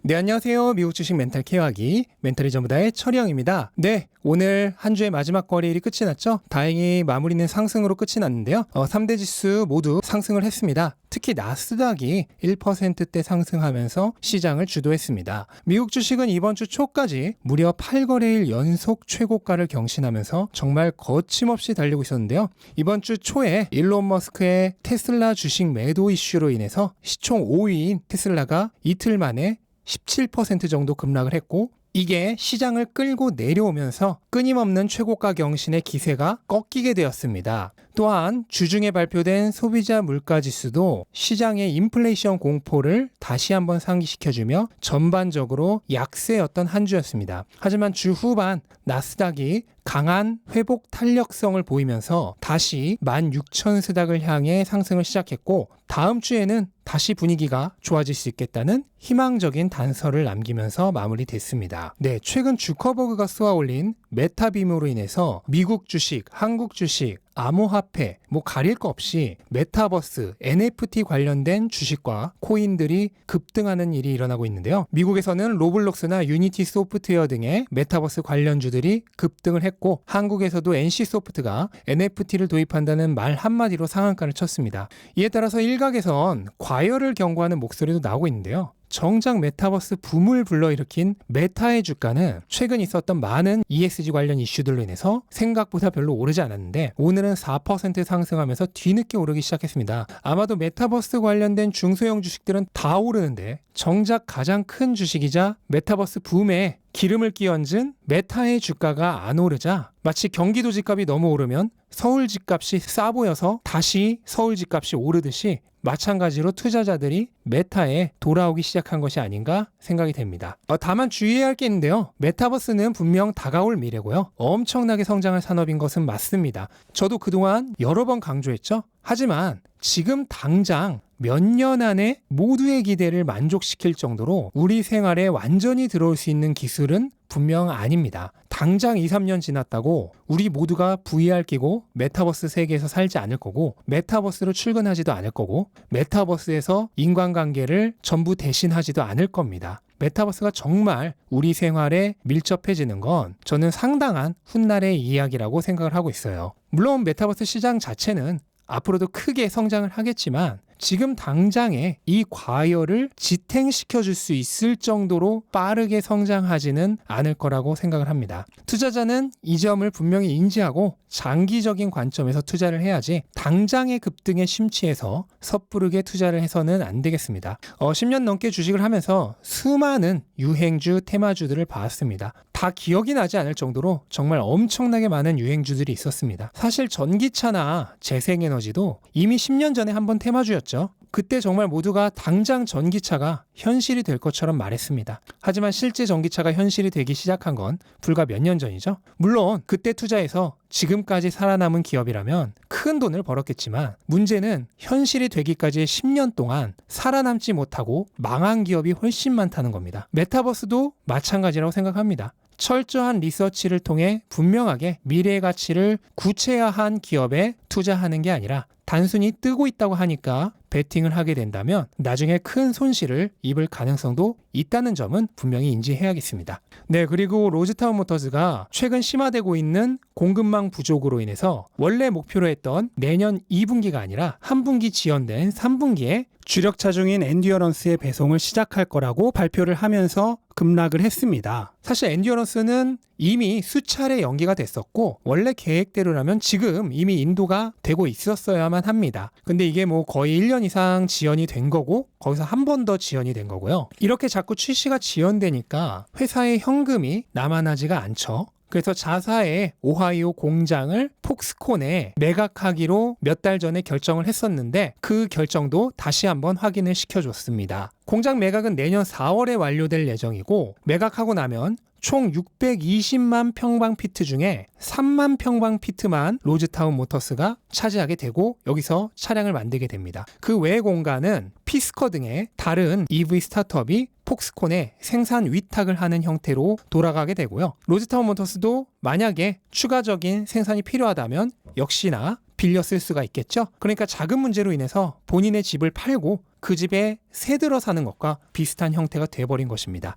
네, 안녕하세요. 미국 주식 멘탈 케어하기 멘탈이 전부다의 철영입니다. 네, 오늘 한 주의 마지막 거래일이 끝이 났죠. 다행히 마무리는 상승으로 끝이 났는데요. 3대 지수 모두 상승을 했습니다. 특히 나스닥이 1%대 상승하면서 시장을 주도했습니다. 미국 주식은 이번 주 초까지 무려 8거래일 연속 최고가를 경신하면서 정말 거침없이 달리고 있었는데요. 이번 주 초에 일론 머스크의 테슬라 주식 매도 이슈로 인해서 시총 5위인 테슬라가 이틀 만에 17% 정도 급락을 했고, 이게 시장을 끌고 내려오면서 끊임없는 최고가 경신의 기세가 꺾이게 되었습니다. 또한 주중에 발표된 소비자 물가지수도 시장의 인플레이션 공포를 다시 한번 상기시켜주며 전반적으로 약세였던 한 주였습니다. 하지만 주 후반 나스닥이 강한 회복 탄력성을 보이면서 다시 16,000스닥을 향해 상승을 시작했고, 다음 주에는 다시 분위기가 좋아질 수 있겠다는 희망적인 단서를 남기면서 마무리됐습니다. 네, 최근 주커버그가 쏘아올린 메타빔으로 인해서 미국 주식, 한국 주식, 암호화폐, 가릴 거 없이 메타버스, NFT 관련된 주식과 코인들이 급등하는 일이 일어나고 있는데요. 미국에서는 로블록스나 유니티 소프트웨어 등의 메타버스 관련주들이 급등을 했고, 한국에서도 NC소프트가 NFT를 도입한다는 말 한마디로 상한가를 쳤습니다. 이에 따라서 일각에선 과열을 경고하는 목소리도 나오고 있는데요. 정작 메타버스 붐을 불러일으킨 메타의 주가는 최근 있었던 많은 ESG 관련 이슈들로 인해서 생각보다 별로 오르지 않았는데, 오늘은 4% 상승하면서 뒤늦게 오르기 시작했습니다. 아마도 메타버스 관련된 중소형 주식들은 다 오르는데, 정작 가장 큰 주식이자 메타버스 붐에 기름을 끼얹은 메타의 주가가 안 오르자 마치 경기도 집값이 너무 오르면 서울 집값이 싸 보여서 다시 서울 집값이 오르듯이 마찬가지로 투자자들이 메타에 돌아오기 시작한 것이 아닌가 생각이 됩니다. 다만 주의해야 할 게 있는데요. 메타버스는 분명 다가올 미래고요. 엄청나게 성장할 산업인 것은 맞습니다. 저도 그동안 여러 번 강조했죠. 하지만 지금 당장 몇 년 안에 모두의 기대를 만족시킬 정도로 우리 생활에 완전히 들어올 수 있는 기술은 분명 아닙니다. 당장 2, 3년 지났다고 우리 모두가 VR 끼고 메타버스 세계에서 살지 않을 거고, 메타버스로 출근하지도 않을 거고, 메타버스에서 인간관계를 전부 대신하지도 않을 겁니다. 메타버스가 정말 우리 생활에 밀접해지는 건 저는 상당한 훗날의 이야기라고 생각을 하고 있어요. 물론 메타버스 시장 자체는 앞으로도 크게 성장을 하겠지만, 지금 당장에 이 과열을 지탱시켜 줄 수 있을 정도로 빠르게 성장하지는 않을 거라고 생각을 합니다. 투자자는 이 점을 분명히 인지하고 장기적인 관점에서 투자를 해야지 당장의 급등에 심취해서 섣부르게 투자를 해서는 안 되겠습니다. 10년 넘게 주식을 하면서 수많은 유행주, 테마주들을 봤습니다. 다 기억이 나지 않을 정도로 정말 엄청나게 많은 유행주들이 있었습니다. 사실 전기차나 재생에너지도 이미 10년 전에 한번 테마주였죠. 그때 정말 모두가 당장 전기차가 현실이 될 것처럼 말했습니다. 하지만 실제 전기차가 현실이 되기 시작한 건 불과 몇 년 전이죠. 물론 그때 투자해서 지금까지 살아남은 기업이라면 큰 돈을 벌었겠지만, 문제는 현실이 되기까지의 10년 동안 살아남지 못하고 망한 기업이 훨씬 많다는 겁니다. 메타버스도 마찬가지라고 생각합니다. 철저한 리서치를 통해 분명하게 미래의 가치를 구체화한 기업에 투자하는 게 아니라 단순히 뜨고 있다고 하니까 베팅을 하게 된다면 나중에 큰 손실을 입을 가능성도 있다는 점은 분명히 인지해야겠습니다. 네, 그리고 로즈타운 모터스가 최근 심화되고 있는 공급망 부족으로 인해서 원래 목표로 했던 내년 2분기가 아니라 한 분기 지연된 3분기에 주력 차종인 엔듀어런스의 배송을 시작할 거라고 발표를 하면서 급락을 했습니다. 사실 엔듀어런스는 이미 수차례 연기가 됐었고, 원래 계획대로라면 지금 이미 인도가 되고 있었어야만 합니다. 근데 이게 거의 1년 이상 지연이 된 거고, 거기서 한 번 더 지연이 된 거고요. 이렇게 자꾸 출시가 지연되니까 회사의 현금이 남아나지가 않죠. 그래서 자사의 오하이오 공장을 폭스콘에 매각하기로 몇 달 전에 결정을 했었는데, 그 결정도 다시 한번 확인을 시켜줬습니다. 공장 매각은 내년 4월에 완료될 예정이고, 매각하고 나면 총 620만 평방피트 중에 3만 평방피트만 로즈타운 모터스가 차지하게 되고, 여기서 차량을 만들게 됩니다. 그 외의 공간은 피스커 등의 다른 EV 스타트업이 폭스콘에 생산 위탁을 하는 형태로 돌아가게 되고요. 로즈타운 모터스도 만약에 추가적인 생산이 필요하다면 역시나 빌려 쓸 수가 있겠죠. 그러니까 자금 문제로 인해서 본인의 집을 팔고 그 집에 새 들어 사는 것과 비슷한 형태가 돼버린 것입니다.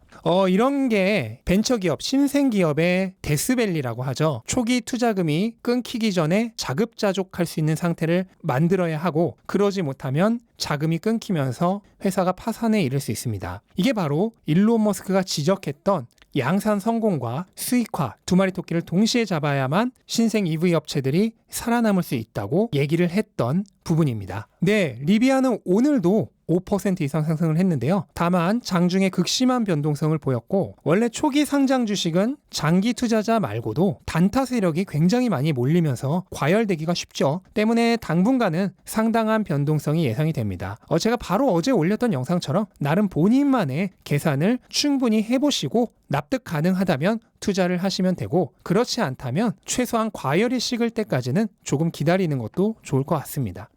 이런 게 벤처기업, 신생기업의 데스밸리라고 하죠. 초기 투자금이 끊기기 전에 자급자족할 수 있는 상태를 만들어야 하고, 그러지 못하면 자금이 끊기면서 회사가 파산에 이를 수 있습니다. 이게 바로 일론 머스크가 지적했던 양산 성공과 수익화 두 마리 토끼를 동시에 잡아야만 신생 EV 업체들이 살아남을 수 있다고 얘기를 했던 부분입니다. 네, 리비아는 오늘도 5% 이상 상승을 했는데요. 다만 장중에 극심한 변동성을 보였고, 원래 초기 상장 주식은 장기 투자자 말고도 단타 세력이 굉장히 많이 몰리면서 과열되기가 쉽죠. 때문에 당분간은 상당한 변동성이 예상이 됩니다. 제가 바로 어제 올렸던 영상처럼 나름 본인만의 계산을 충분히 해보시고 납득 가능하다면 투자를 하시면 되고, 그렇지 않다면 최소한 과열이 식을 때까지는 조금 기다리는 것도 좋을 것 같습니다.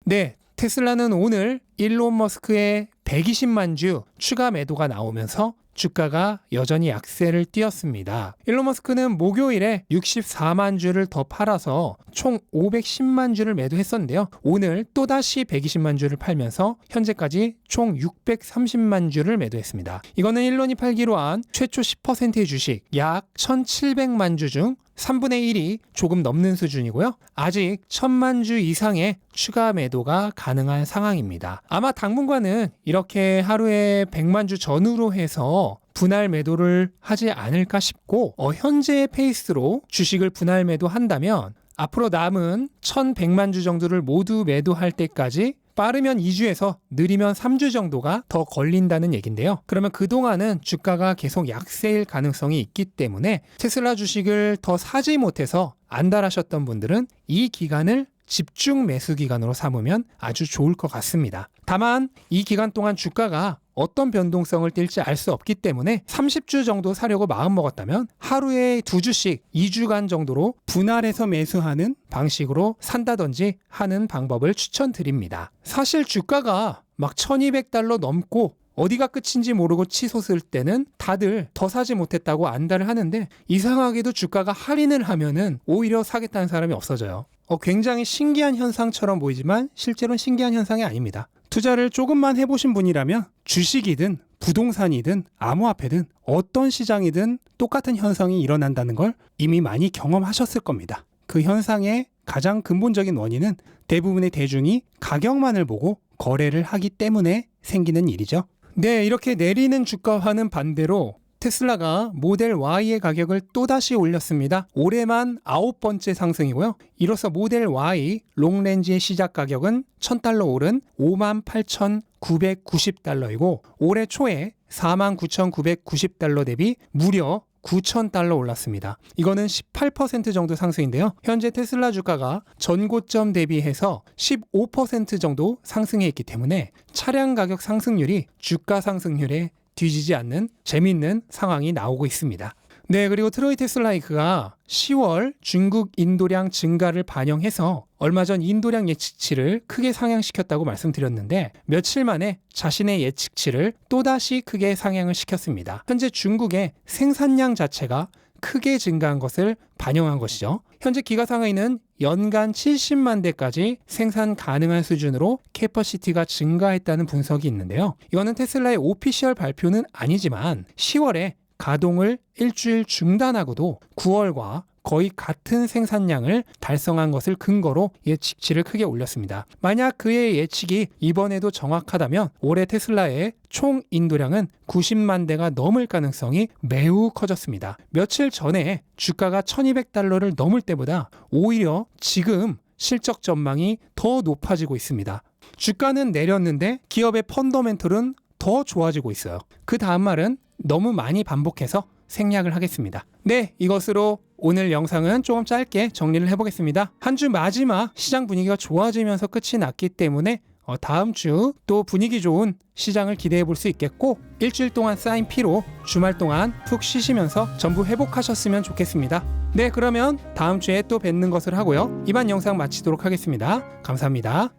네, 테슬라는 오늘 일론 머스크의 120만 주 추가 매도가 나오면서 주가가 여전히 약세를 띄었습니다. 일론 머스크는 목요일에 64만 주를 더 팔아서 총 510만 주를 매도했었는데요. 오늘 또다시 120만 주를 팔면서 현재까지 총 630만 주를 매도했습니다. 이거는 일론이 팔기로 한 최초 10%의 주식 약 1700만 주 중 3분의 1이 조금 넘는 수준이고요. 아직 1000만 주 이상의 추가 매도가 가능한 상황입니다. 아마 당분간은 이렇게 하루에 100만 주 전후로 해서 분할 매도를 하지 않을까 싶고, 현재의 페이스로 주식을 분할 매도한다면 앞으로 남은 1100만 주 정도를 모두 매도할 때까지 빠르면 2주에서 느리면 3주 정도가 더 걸린다는 얘긴데요. 그러면 그동안은 주가가 계속 약세일 가능성이 있기 때문에 테슬라 주식을 더 사지 못해서 안달하셨던 분들은 이 기간을 집중 매수 기간으로 삼으면 아주 좋을 것 같습니다. 다만 이 기간 동안 주가가 어떤 변동성을 띨지 알 수 없기 때문에 30주 정도 사려고 마음먹었다면 하루에 2주씩 2주간 정도로 분할해서 매수하는 방식으로 산다든지 하는 방법을 추천드립니다. 사실 주가가 막 1200달러 넘고 어디가 끝인지 모르고 치솟을 때는 다들 더 사지 못했다고 안달을 하는데, 이상하게도 주가가 할인을 하면은 오히려 사겠다는 사람이 없어져요. 굉장히 신기한 현상처럼 보이지만 실제로는 신기한 현상이 아닙니다. 투자를 조금만 해보신 분이라면 주식이든 부동산이든 암호화폐든 어떤 시장이든 똑같은 현상이 일어난다는 걸 이미 많이 경험하셨을 겁니다. 그 현상의 가장 근본적인 원인은 대부분의 대중이 가격만을 보고 거래를 하기 때문에 생기는 일이죠. 네, 이렇게 내리는 주가와는 반대로 테슬라가 모델 Y의 가격을 또다시 올렸습니다. 올해만 9번째 상승이고요. 이로써 모델 Y 롱렌지의 시작 가격은 $1000 오른 58,990달러이고 올해 초에 49,990달러 대비 무려 $9,000 올랐습니다. 이거는 18% 정도 상승인데요. 현재 테슬라 주가가 전고점 대비해서 15% 정도 상승해 있기 때문에 차량 가격 상승률이 주가 상승률에 뒤지지 않는 재미있는 상황이 나오고 있습니다. 네, 그리고 트로이 테슬라이크가 10월 중국 인도량 증가를 반영해서 얼마 전 인도량 예측치를 크게 상향시켰다고 말씀드렸는데, 며칠 만에 자신의 예측치를 또다시 크게 상향을 시켰습니다. 현재 중국의 생산량 자체가 크게 증가한 것을 반영한 것이죠. 현재 기가상의는 연간 70만 대까지 생산 가능한 수준으로 캐퍼시티가 증가했다는 분석이 있는데요. 이거는 테슬라의 오피셜 발표는 아니지만 10월에 가동을 일주일 중단하고도 9월과 거의 같은 생산량을 달성한 것을 근거로 예측치를 크게 올렸습니다. 만약 그의 예측이 이번에도 정확하다면 올해 테슬라의 총 인도량은 90만 대가 넘을 가능성이 매우 커졌습니다. 며칠 전에 주가가 $1200를 넘을 때보다 오히려 지금 실적 전망이 더 높아지고 있습니다. 주가는 내렸는데 기업의 펀더멘털은 더 좋아지고 있어요. 그 다음 말은 너무 많이 반복해서 생략을 하겠습니다. 네, 이것으로 오늘 영상은 조금 짧게 정리를 해보겠습니다. 한 주 마지막 시장 분위기가 좋아지면서 끝이 났기 때문에 다음 주 또 분위기 좋은 시장을 기대해 볼 수 있겠고, 일주일 동안 쌓인 피로 주말 동안 푹 쉬시면서 전부 회복하셨으면 좋겠습니다. 네, 그러면 다음 주에 또 뵙는 것을 하고요. 이번 영상 마치도록 하겠습니다. 감사합니다.